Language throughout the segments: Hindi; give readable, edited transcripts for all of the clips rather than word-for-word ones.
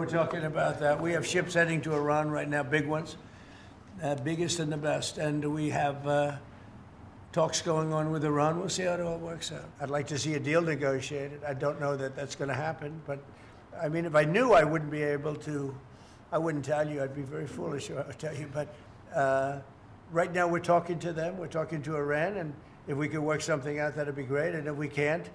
we're talking about that. We have ships heading to Iran right now, big ones, biggest and the best. And we have talks going on with Iran. We'll see how it all works out. I'd like to see a deal negotiated. I don't know that that's going to happen. But, I mean, if I knew, I wouldn't be able to. I wouldn't tell you. I'd be very foolish if I would tell you. But right now we're talking to them. We're talking to Iran. And if we could work something out, that'd be great. And if we can't,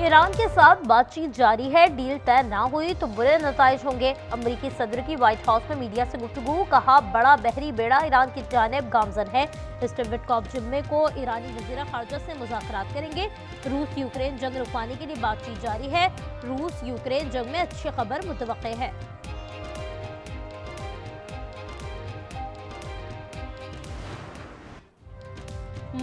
Iran के साथ बातचीत जारी है। डील तय ना हुई तो बुरे नताइज होंगे। अमेरिकी सदर की व्हाइट हाउस में मीडिया से गुफ्तगू, कहा बड़ा बहरी बेड़ा ईरान की जानिब गामजन है। स्टीव विटकॉफ जुम्मे को ईरानी वज़ीर ख़ारजा से मुज़ाकरात करेंगे। रूस यूक्रेन जंग रुकवाने के लिए बातचीत जारी है। रूस यूक्रेन जंग में अच्छी खबर मुतवक्के है।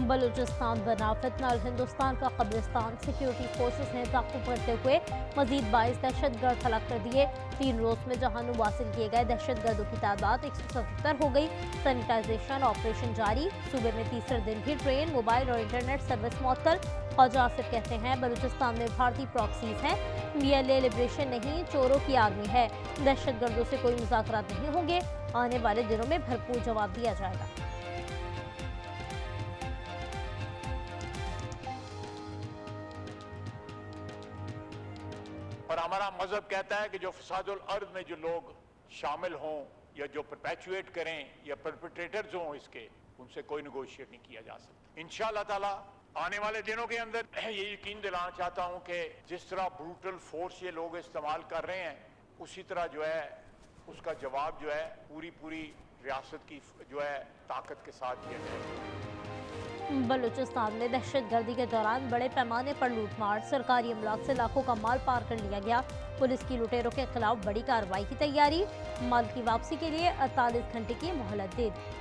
बलूचिस्तान बना फितना, हिंदुस्तान का कब्रिस्तान। सिक्योरिटी फोर्सेस ने ताक़ुब करते हुए मजीद 22 दहशतगर्द हलाक कर दिए। 3 रोज में जहानूब हासिल किए गए दहशतगर्दों की तादाद 177 हो गई। सैनिटाइजेशन ऑपरेशन जारी। सूबे में तीसरे दिन भी ट्रेन, मोबाइल और इंटरनेट सर्विस मुअत्तल। ख्वाजा आसिफ कहते हैं बलूचिस्तान में भारतीय प्रॉक्सीज हैं। PLA लिबरेशन नहीं, चोरों की आर्मी है। दहशतगर्दों से कोई मुज़ाकरात नहीं होंगे। आने वाले दिनों में भरपूर जवाब दिया जाएगा। और हमारा मजहब कहता है कि जो फसादुल अर्द में जो लोग शामिल हों या जो परपेचुएट करें या परपेट्रेटर्स हों इसके, उनसे कोई नेगोशिएट नहीं किया जा सकता। इंशाअल्लाह ताला आने वाले दिनों के अंदर ये यकीन दिलाना चाहता हूं कि जिस तरह ब्रूटल फोर्स ये लोग इस्तेमाल कर रहे हैं, उसी तरह जो है उसका जवाब जो है पूरी रियासत की जो है ताकत के साथ दिया जाएगा। बलूचिस्तान में दहशतगर्दी के दौरान बड़े पैमाने पर लूटमार, सरकारी अमलाक से लाखों का माल पार कर लिया गया। पुलिस की लुटेरों के खिलाफ बड़ी कार्रवाई की तैयारी। माल की वापसी के लिए 48 घंटे की मोहलत दे दी।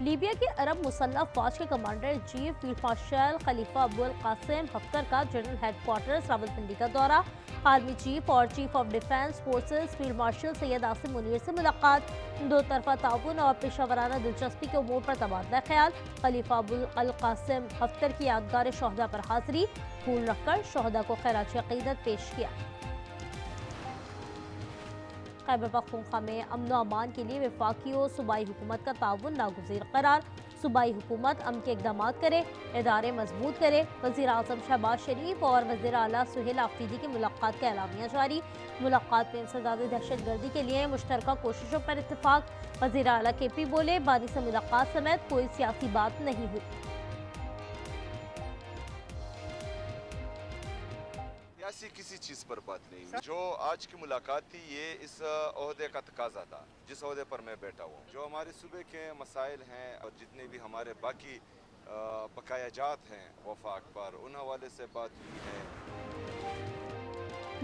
लीबिया के अरब मुसल्लह फौज के कमांडर चीफ फील्ड मार्शल खलीफा अबुल कासिम हफ्तर का जनरल हेडक्वार्टर्स रावलपिंडी का दौरा। आर्मी चीफ और chief of defence forces field marshal Syed Asim Munir से मुलाकात। दो तरफा ताउन और पेशावराना दिलचस्पी के उमूर पर तबादला ख्याल। खलीफा अबुल कासिम हफ्तर की यादगार शोहदा पर हाजिरी, फूल रखकर शोहदा को खैरात अकीदत पेश किया। खैबर पख्तूनख्वा में अमन व अमान के लिए वफाकी और सूबाई हुकूमत का ताउन नागुज़ीर करार। सूबाई हुकूमत अमन के इक़दाम करे, इदारे मजबूत करे। वज़ीर आज़म शहबाज शरीफ और वज़ीर आला सुहेल आफरीदी की मुलाकात का एलामिया जारी। मुलाकात में इंसदादी दहशतगर्दी के लिए मुश्तरका कोशिशों पर इत्तफाक। वज़ीर आला KP बोले बानी से मुलाकात समेत कोई सियासी बात नहीं हुई। ऐसी किसी चीज पर बात नहीं हुई। जो आज की मुलाकात थी ये इस ओहदे का तकाजा था जिस ओहदे पर मैं बैठा हुआ। जो हमारे सूबे के मसाइल हैं और जितने भी हमारे बाकी बकायाजात हैं वफाक पर, उन हवाले से बात हुई है।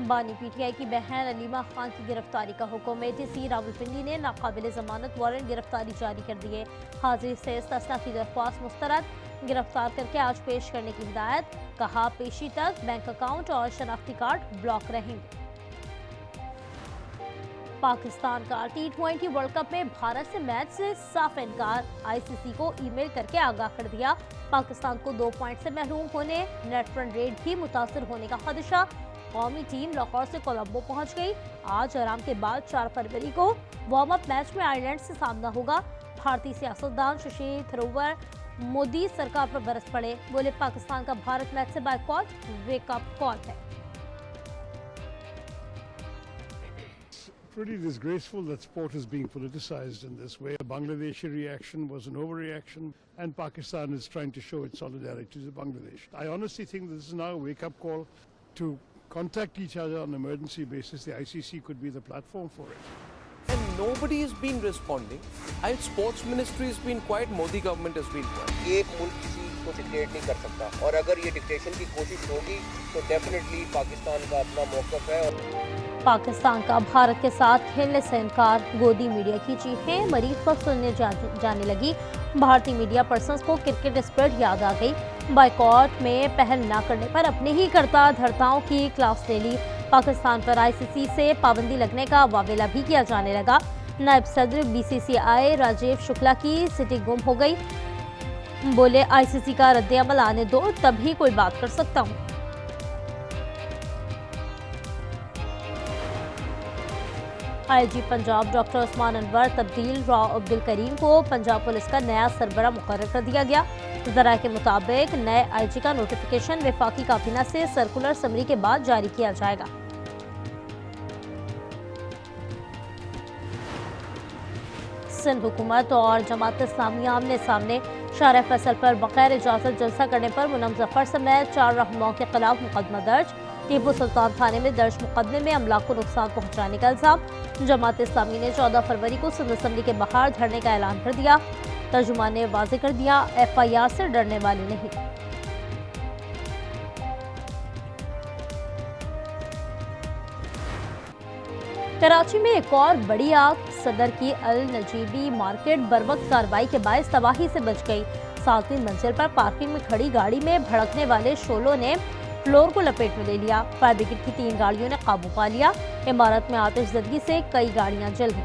बानी PTI की बहन अलीमा खान की गिरफ्तारी का हुक्म। ATC रावलपिंडी ने नाकाबिल जमानत वारंट गिरफ्तारी जारी कर दिए। हाजिर से इस्तिस्ना की दरख्वास्त मुस्तरद। गिरफ्तार करके आज पेश करने की हिदायत। कहा पेशी तक बैंक अकाउंट और शनाख्ती कार्ड ब्लॉक रहेंगे। पाकिस्तान का T20 वर्ल्ड कप में भारत से मैच से साफ इनकार। ICC को ईमेल करके आगाह कर दिया। पाकिस्तान को 2 पॉइंट से महरूम होने, नेट रन रेट भी मुतासर होने का खदशा। कौमी टीम लाहौर से कोलंबो पहुंच गई। आज आराम के बाद 4 फरवरी को वार्म अप मैच में आयरलैंड से सामना होगा। भारतीय सियासतदान शशि थरूर मोदी सरकार पर बरस पड़े। बोले पाकिस्तान का भारत मैच से बायकॉट वेकअप कॉल है। Pretty disgraceful that sport is being politicized in this way. The Bangladeshi reaction was an overreaction, and Pakistan is trying to show its solidarity to Bangladesh. I honestly think this is now a wake-up call to contact each other on an emergency basis. The ICC could be the platform for it. And nobody has been responding. And sports ministry has been quiet. Modi government has been quiet. एक मुल्क किसी को डिक्टेट नहीं कर सकता, और अगर ये डिक्टेशन की कोशिश होगी तो डेफिनेटली पाकिस्तान का अपना मौक़िफ़ है। पाकिस्तान का भारत के साथ खेलने से इनकार। गोदी मीडिया की चीखें मरीज पर सुनने जाने लगी। भारतीय मीडिया पर्सन्स को क्रिकेट स्पिरिट याद आ गई। बायकॉट में पहल न करने पर अपने ही करता धरताओं की क्लास ले ली। पाकिस्तान पर ICC से पाबंदी लगने का वावेला भी किया जाने लगा। नायब सदर BCCI राजीव शुक्ला की सिटिंग गुम हो गई। बोले आईसीसी का रद्द-ए-अमल आने दो, तभी कोई बात कर सकता हूं। आईजी पंजाब डॉक्टर उस्मान अनवर तब्दील, राव अब्दुल करीम को पंजाब पुलिस का नया सरबरा मुकर्रर कर दिया गया। ज़राए के मुताबिक नए आईजी का नोटिफिकेशन वफाकी काबीना से सर्कुलर समरी के बाद जारी किया जाएगा। सिंध हुकूमत और जमात इस्लामी आमने सामने शारा फैसल पर बगैर इजाजत जलसा करने पर मुनम जफर समेत 4 रहनुमाओं के खिलाफ मुकदमा दर्ज। टीपू सुल्तान थाने में दर्ज मुकदमे में अमला को नुकसान पहुंचाने का इल्जाम। जमात इस्लामी ने 14 फरवरी को सिंध असम्बली के बाहर धरने का ऐलान कर दिया। तर्जुमान ने वाज़ेह कर दिया, FIR से डरने वाले नहीं। कराची में एक और बड़ी आग, सदर की अल नजीबी मार्केट बरवक्त कार्रवाई के बायस तबाही से बच गई। 7वीं मंजिल पर पार्किंग में खड़ी गाड़ी में भड़कने वाले शोलों ने फ्लोर को लपेट में ले लिया। फायर ब्रिगेड की 3 गाड़ियों ने काबू पा लिया। इमारत में आतिशज़दगी से कई गाड़ियां जल गईं।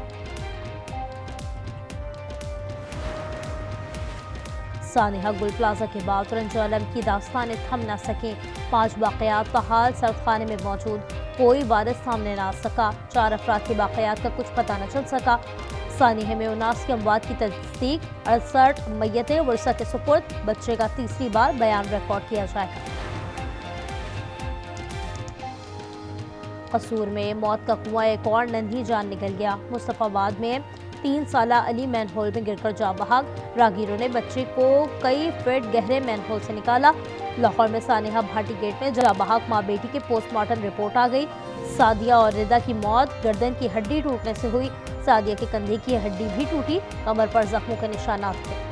सानिहा गुल प्लाजा के बाद रंजालम की दास्तानें थम न सकें। 5 बाक़ियात बहाल सर्दखाने में मौजूद, कोई वारिस सामने न आ सका। 4 अफराद के बाक़ियात का कुछ पता न चल सका। सानिहे में 79 अमवात की तस्दीक, 68 मैयतें वर्षा के सुपुर्द। बच्चे का तीसरी बार बयान रिकॉर्ड किया जाएगा। कसूर में मौत का कुआं, एक और नन्ही जान निकल गया। मुस्तफाबाद में 3 साला अली मैनहोल में गिरकर जा बहाग। राहगीरों ने बच्चे को कई फीट गहरे मैनहोल से निकाला। लाहौर में सानिहा भाटी गेट में जा बहाग माँ बेटी के पोस्टमार्टम रिपोर्ट आ गई। सादिया और रिदा की मौत गर्दन की हड्डी टूटने से हुई। सादिया के कंधे की हड्डी भी टूटी, कमर पर जख्मों के निशानात थे।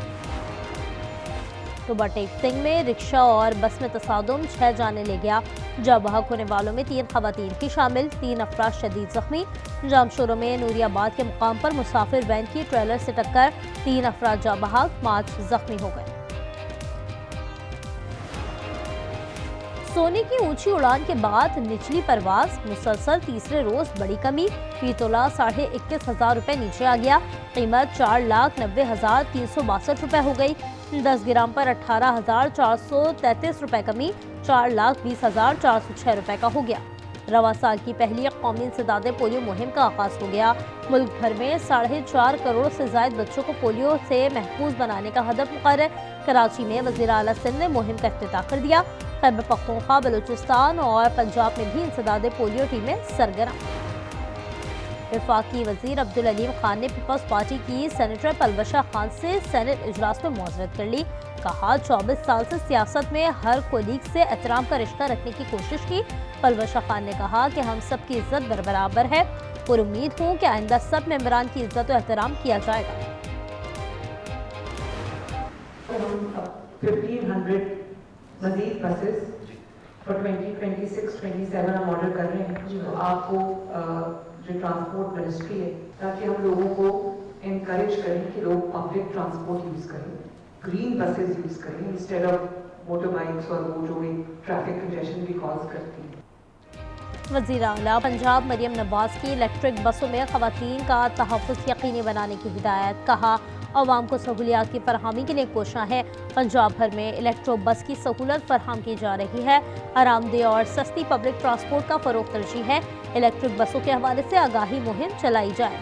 तो टेक सिंह में रिक्शा और बस में तसादुम, 6 जाने ले गया। जा बहक होने वालों में 3 खवातीन की शामिल, 3 अफराद शदीद जख्मी। जामशोरों में नूरियाबाद के मुकाम पर मुसाफिर वैन की ट्रेलर से टक्कर, 3 अफराद जा बहक, 5 जख्मी हो गए। सोने की ऊंची उड़ान के बाद निचली परवाज, मुसलसल तीसरे रोज बड़ी कमी। फी तोला 21,500 रुपए नीचे आ गया। कीमत 4,90,362 रुपए हो गई। 10 ग्राम पर 18,433 रुपए कमी, 4,20,406 रुपए का हो गया। रवा साल की पहली कौमी इंसदादे पोलियो मुहिम का आगाज हो गया। मुल्क भर में 4.5 करोड़ से ज्यादा बच्चों को पोलियो से महफूज बनाने का हदफ मुकर्रर। कराची में वज़ीर आला सिंध ने मुहिम का इफ्तिताह कर दिया। खैबर पख्तूनख्वा, बलूचिस्तान और पंजाब में भी इंसदादे पोलियो टीमें सरगर्म। वफाकी वजीर अब्दुल अलीम खान ने पीपल्स पार्टी की सेनेटर पलवशा खान से सेनेट इजलास में मुआवजत कर ली। कहा 24 साल से सियासत में हर कोलीग से एहतराम का रिश्ता रखने की कोशिश की। पलवशा खान ने कहा कि हम सब की इज्जत बरबराबर है और उम्मीद हूँ कि आइंदा सब मेंबरान की इज्जत और एहतराम किया जाएगा। 1500 मजीद बसेस फॉर 2026-27 हम ऑर्डर कर रहे हैं। तो आपको जो ट्रांसपोर्ट मिनिस्ट्री है, ताकि हम लोगों को इनकरेज करें कि लोग पब्लिक ट्रांसपोर्ट यूज़ करें, ग्रीन बसेस यूज़ करें इंस्टेड ऑफ मोटर बाइक्स और वो जो एक ट्रैफिक कंजेशन भी कॉज करती है। वज़ीर आला पंजाब मरियम नवाज की इलेक्ट्रिक बसों में खवातीन का तहफ़्फ़ुज़ यकीनी बनाने की हिदायत। कहा अवाम को सहूलियात की फरहमी के लिए कोशिश है। पंजाब भर में इलेक्ट्रो बस की सहूलत फराहम की जा रही है। आरामदेह और सस्ती पब्लिक ट्रांसपोर्ट का फ़रोग़ तरजीह है। इलेक्ट्रिक बसों के हवाले से आगाही मुहिम चलाई जाए।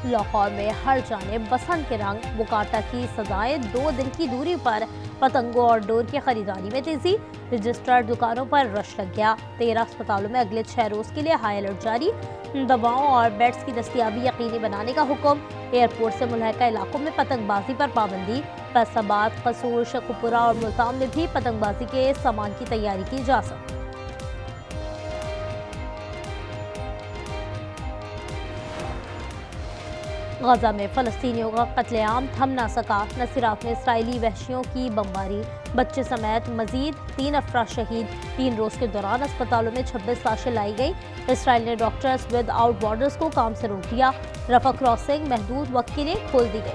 लाहौर में हर जानिब बसंत के रंग, बुकाटा की सजाएं। 2 दिन की दूरी पर पतंगों और डोर की खरीदारी में तेजी। रजिस्टर्ड दुकानों पर रश लग गया। 13 अस्पतालों में अगले 6 रोज के लिए हाई अलर्ट जारी। दवाओं और बेड्स की दस्तियाबी यकीनी बनाने का हुक्म। एयरपोर्ट से मुल्हका इलाकों में पतंगबाजी पर पाबंदी। फैसलाबाद, कसूर, शेखुपुरा और मुल्तान में भी पतंगबाजी के सामान की तैयारी की इजाज़त। गजा में फ़लस्तीनियों का कत्लेआम थम ना सका। नसीरात में इसराइली वहशियों की बमबारी, बच्चे समेत मजीद 3 अफराद शहीद। 3 रोज़ के दौरान अस्पतालों में 26 लाशें लाई गई। इसराइल ने डॉक्टर्स विद आउट बॉर्डर्स को काम से रोक दिया। रफा क्रॉसिंग महदूद वक्त के लिए खोल दी गई।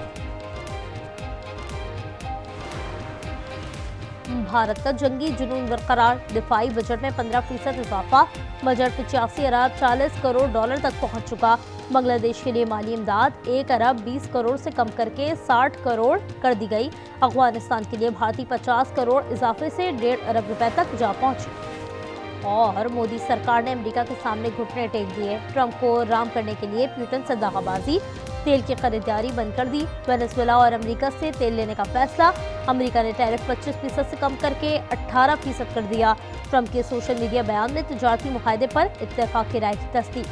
भारत का जंगी जुनून बरकरार, दिफाई बजट में 15% इजाफा, बजट 85 अरब 40 करोड़ डॉलर तक पहुंच चुका। बांग्लादेश के लिए माली इमदाद 1 अरब 20 करोड़ से कम करके 60 करोड़ कर दी गई। अफगानिस्तान के लिए भारतीय 50 करोड़ इजाफे से 1.5 अरब रुपए तक जा पहुंची। और मोदी सरकार ने अमेरिका के सामने घुटने टेक दिए। ट्रंप को राम करने के लिए प्यूटन से दागाबाजी, तेल की खरीदारी बंद कर दी। वेनेजुएला और अमेरिका से तेल लेने का फैसला, अमेरिका ने टैरिफ 25% से कम करके 18% कर दिया। ट्रंप के सोशल मीडिया बयान में तिजारती मुआहदे पर इत्तेफाक की राय की तस्दीक।